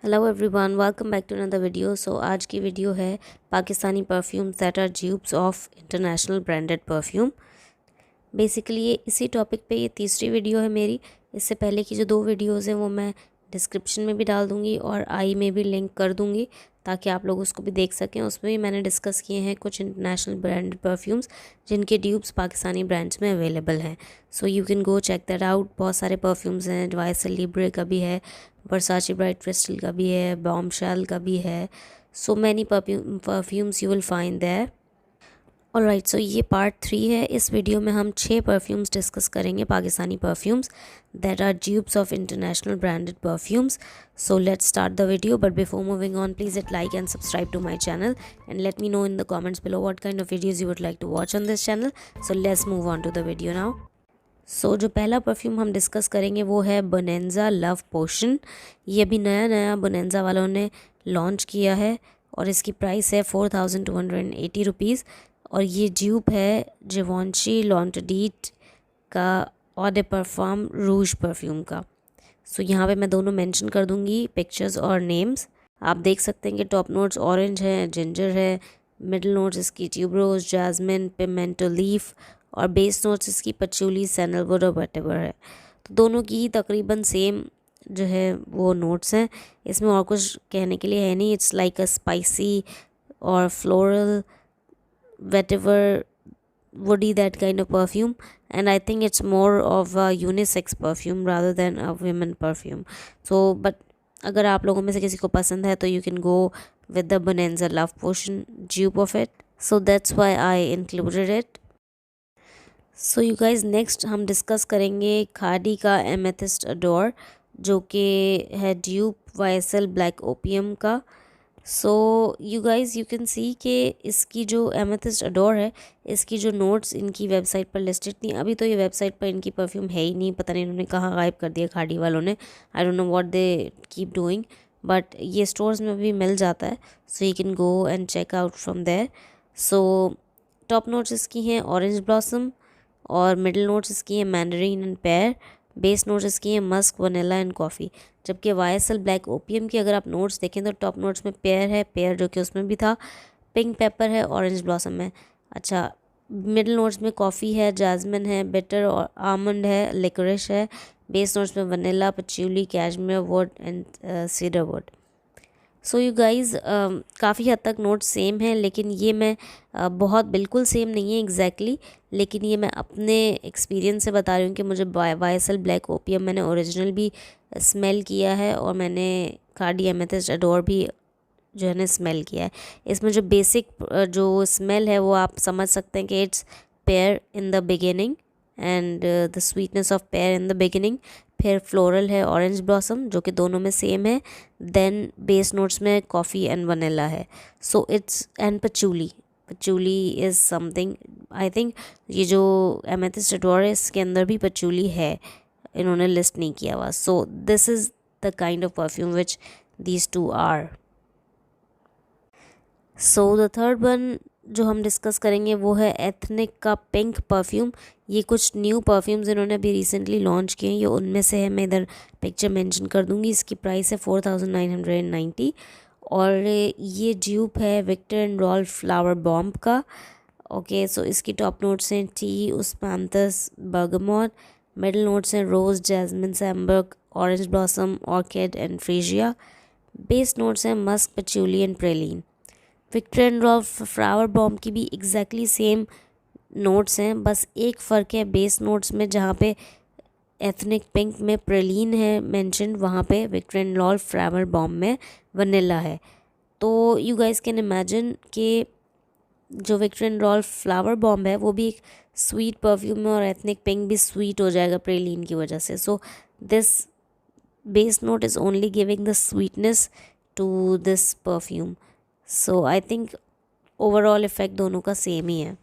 Hello everyone, welcome back to another video. आज की video है Pakistani perfumes that are dupes of international branded perfume. Basically ये इसी topic पे ये तीसरी वीडियो है मेरी। इससे पहले की जो दो वीडियोज़ हैं वो मैं डिस्क्रिप्शन में भी डाल दूँगी और आई में भी लिंक कर दूँगी ताकि आप लोग उसको भी देख सकें। उसमें भी मैंने डिस्कस किए हैं कुछ इंटरनेशनल ब्रांडेड परफ्यूम्स जिनके ड्यूप्स पाकिस्तानी ब्रांड्स में अवेलेबल हैं। So you can go check that out. बहुत सारे परफ्यूम्स हैं, YSL लिब्रे का भी है, वर्साचे ब्राइट क्रिस्टल का भी है, बॉम्बशेल का भी है। So many perfumes you will find there. Alright, so ये पार्ट 3 है। इस वीडियो में हम 6 परफ्यूम्स डिस्कस करेंगे, Pakistani perfumes that are dupes of international branded perfumes. So let's start the video, but before moving on please hit like and subscribe to my channel and let me know in the comments below what kind of videos you would like to watch on this channel. So let's move on to the video now. जो पहला perfume हम discuss करेंगे वो है bonanza love पोशन। ये अभी नया नया बोनेंजा वालों ने लॉन्च किया है और इसकी प्राइस है 4280 रुपीज़। और ये ड्यूप है जिवॉन्शी लॉन्टडीट का और दे परफ्यूम रूज परफ्यूम का। यहाँ पे मैं दोनों मेंशन कर दूँगी पिक्चर्स और नेम्स। आप देख सकते हैं कि टॉप नोट्स ऑरेंज है, जिंजर है, मिडिल नोट्स इसकी ट्यूबरोज, जैस्मिन, पिमेंटो लीफ और बेस नोट्स इसकी पचूली, सैंडलवुड और वेटेवर है। तो दोनों की तकरीबन सेम जो है वो नोट्स हैं। इसमें और कुछ कहने के लिए है नहीं। इट्स लाइक अ स्पाइसी और floral, वेटेवर, woody, that kind of perfume, and I think it's more of a unisex perfume rather than a women perfume. But अगर आप लोगों में से किसी को पसंद है तो you can go with the Bonanza Love Potion dupe of it. So that's why I included it. You guys, next हम डिस्कस करेंगे खादी का एमेथिस्ट अडोर जो कि है ड्यूप YSL ब्लैक ओपियम का। You guys you can see कि इसकी जो एमेथिस्ट अडोर है, इसकी जो नोट्स इनकी वेबसाइट पर लिस्टेड थी। अभी तो ये वेबसाइट पर इनकी परफ्यूम है ही नहीं, पता नहीं इन्होंने कहाँ गायब कर दिया खाड़ी वालों ने। I don't know what they keep doing, but ये स्टोर्स में भी मिल जाता है। You can go and check out from there. Top notes इसकी हैं ऑरेंज ब्लॉसम और मिडिल नोट्स इसकी हैं mandarin and pear. Base notes इसकी हैं मस्क, वनीला एंड कॉफ़ी। जबकि YSL ब्लैक ओपियम की अगर आप नोट्स देखें तो टॉप नोट्स में पेयर है, पेयर जो कि उसमें भी था, पिंक पेपर है, ऑरेंज ब्लॉसम है। अच्छा, मिडिल नोट्स में कॉफ़ी है, जास्मिन है, बिटर और आमंड है, लिकोरिश है। बेस नोट्स में vanilla, patchouli, cashmere wood and cedar wood. You guys काफ़ी हद तक नोट्स सेम हैं, लेकिन ये मैं बहुत बिल्कुल सेम नहीं है एग्जैक्टली, लेकिन ये मैं अपने एक्सपीरियंस से बता रही हूँ कि मुझे YSL ब्लैक ओपियम मैंने ओरिजिनल भी स्मेल किया है और मैंने खादी एमेथिस्ट अडोर भी जो है ना स्मेल किया है। इसमें जो बेसिक जो स्मेल है वो आप समझ सकते हैं कि it's pair in the beginning and the sweetness of pair in the beginning. फिर फ्लोरल है, ऑरेंज ब्लॉसम जो कि दोनों में सेम है। देन बेस नोट्स में कॉफ़ी एंड वनीला है। It's and पचूली। पचूली is something, I think ये जो एमेथिस्ट अडोर है इसके अंदर भी पचूली है, इन्होंने लिस्ट नहीं किया हुआ। This is the kind of perfume which these two are. The third one जो हम डिस्कस करेंगे वो है एथनिक का पिंक परफ्यूम। ये कुछ न्यू परफ्यूम्स इन्होंने अभी रिसेंटली लॉन्च किए हैं, ये उनमें से है। मैं इधर पिक्चर मेंशन कर दूंगी। इसकी प्राइस है 4990 और ये ड्यूप है Viktor and Rolf flower bomb का। ओके, इसकी टॉप नोट्स हैं tea, osmanthus, bergamot. Middle notes हैं rose, jasmine, sambac, orange blossom, orchid and freesia. Base notes हैं musk, patchouli and praline. Viktor and Rolf flower bomb की भी exactly same notes हैं, बस एक फ़र्क है बेस नोट्स में, जहाँ पे एथनिक पिंक में प्रेलिन है मेंशन, वहाँ पे Viktor and Rolf flower bomb में वनीला है। तो यू गाइस कैन इमेजिन कि जो Viktor and Rolf flower bomb है वो भी एक स्वीट परफ्यूम है और एथनिक पिंक भी स्वीट हो जाएगा प्रेलिन की वजह से। This base note is only giving the sweetness to this perfume. I think overall effect दोनों का सेम ही है।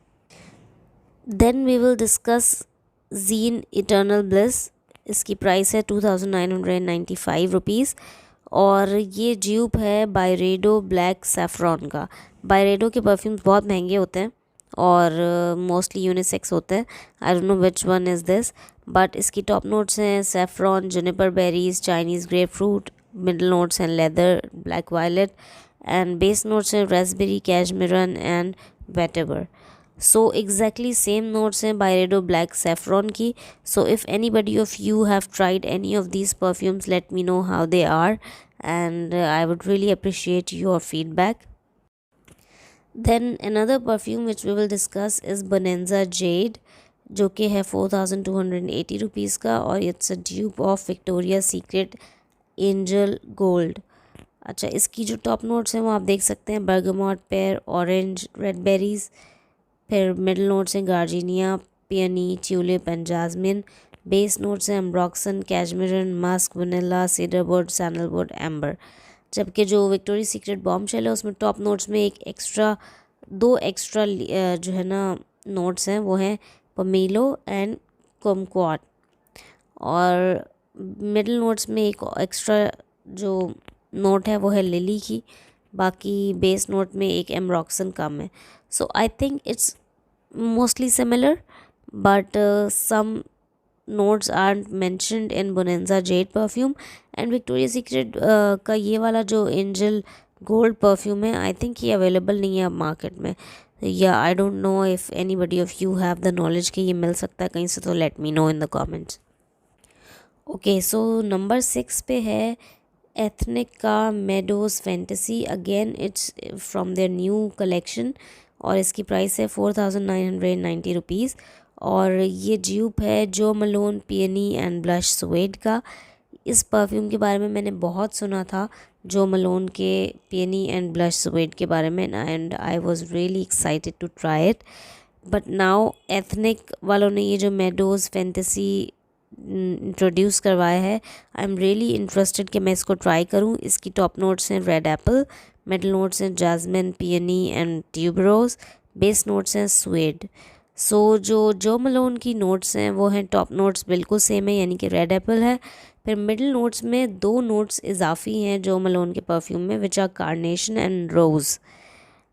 Then we will discuss Jean eternal bliss. इसकी प्राइस है 2995 रुपीज़ और ये ड्यूप है बायरेडो ब्लैक सैफ्रॉन का। बायरेडो के परफ्यूम्स बहुत महंगे होते हैं और मोस्टली यूनिसेक्स होते हैं। आई don't know which one is this, but इसकी टॉप नोट्स हैं saffron, juniper berries, Chinese grep fruit, middle notes हैं leather, black violet, and base notes हैं raspberry, cashmere and vetiver. So exactly same notes हैं Byredo black saffron की. So if anybody of you have tried any of these perfumes, let me know how they are, and I would really appreciate your feedback. Then another perfume which we will discuss is Bonanza Jade, जो कि है 4280 rupees का, और it's a dupe of Victoria secret angel gold. अच्छा, इसकी जो top notes हैं वो आप देख सकते हैं bergamot, pear, orange, red berries. फिर मिडल नोट्स हैं gardenia, peony, tulip and jasmine. Base notes हैं ambroxan, cashmeran, musk, vanilla, cedarwood, sandalwood, amber. जबकि जो विक्टोरिया सीक्रेट बॉम्ब शेल है उसमें टॉप नोट्स में दो एक्स्ट्रा जो है ना नोट्स हैं वो हैं पमीलो एंड कुमक्वाट. और मिडल नोट्स में एक एक्स्ट्रा जो नोट है वो है लिली की. बाकी बेस नोट में एक एम्ब्रॉक्सन कम है. So I think it's mostly similar, but some notes aren't mentioned in Bonanza Jade perfume. and Victoria's Secret का ये वाला जो एंजल गोल्ड परफ्यूम है आई थिंक ये अवेलेबल नहीं है अब मार्केट में, या आई don't know if anybody of you have the knowledge कि ये मिल सकता है कहीं से, तो late me know in the comments. Okay, so number 6 पे है एथनिक का meadows fantasy. Again it's from their new collection और इसकी प्राइस है 4990 रुपीज़. और ये ड्यूप है जो मलोन पियनी एंड ब्लश सुएड का. इस परफ्यूम के बारे में मैंने बहुत सुना था, जो मलोन के पियनी एंड ब्लश सुएड के बारे में, and I was really excited to try it. But now ethnic वालों ने ये जो मेडोज फैंटेसी इंट्रोड्यूस करवाया है, आई एम रियली इंटरेस्टेड कि मैं इसको ट्राई करूँ. इसकी टॉप नोट्स हैं रेड एप्पल, मिडल नोट्स हैं jasmine, peony and tuberose, base notes हैं सुएड. सो जो मलोन की नोट्स हैं वो हैं टॉप नोट्स बिल्कुल सेम है, यानी कि रेड एप्पल है. फिर मिडिल नोट्स में 2 नोट्स इजाफी हैं जो मलोन के परफ्यूम में, which are carnation and rose.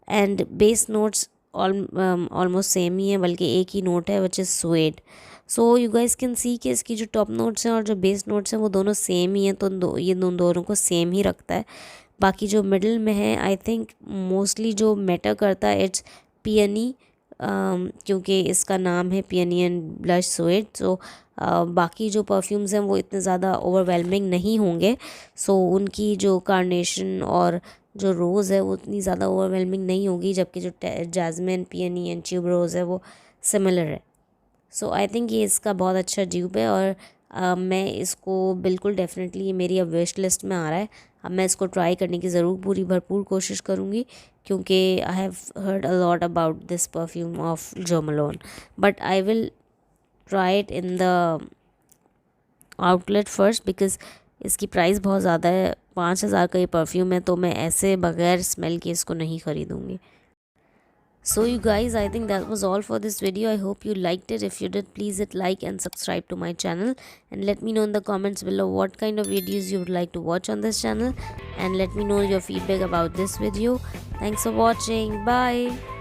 And base notes almost same ही है, बल्कि एक ही नोट है which is suede. So you guys can see कि इसकी जो टॉप नोट्स हैं और जो बेस नोट्स हैं वो दोनों सेम ही हैं, तो ये दोनों को सेम ही रखता है. बाकी जो मिडिल में है आई थिंक मोस्टली जो मैटर करता है इट्स पियनी, क्योंकि इसका नाम है पियनी एंड ब्लश सुएड. सो बाकी जो परफ्यूम्स हैं वो इतने ज़्यादा ओवरवेलमिंग नहीं होंगे. सो उनकी जो कार्नेशन और जो रोज़ है वो उतनी ज़्यादा ओवरवेलमिंग नहीं होगी, जबकि जो जासमिन, पियनी एंड ट्यूब रोज़ है वो सिमिलर है. सो आई थिंक ये इसका बहुत अच्छा ड्यूप है, और मैं इसको बिल्कुल डेफिनेटली, ये मेरी अब विश लिस्ट में आ रहा है. अब मैं इसको ट्राई करने की ज़रूर पूरी भरपूर कोशिश करूँगी, क्योंकि I have heard a lot about this perfume of Jo Malone. But I will try it in the outlet first, because इसकी प्राइस बहुत ज़्यादा है. 5000 का ये परफ्यूम है, तो मैं ऐसे बगैर स्मेल के इसको नहीं ख़रीदूँगी. So you guys, I think that was all for this video. I hope you liked it. If you did, please hit like and subscribe to my channel, and let me know in the comments below what kind of videos you would like to watch on this channel, and let me know your feedback about this video. Thanks for watching. Bye.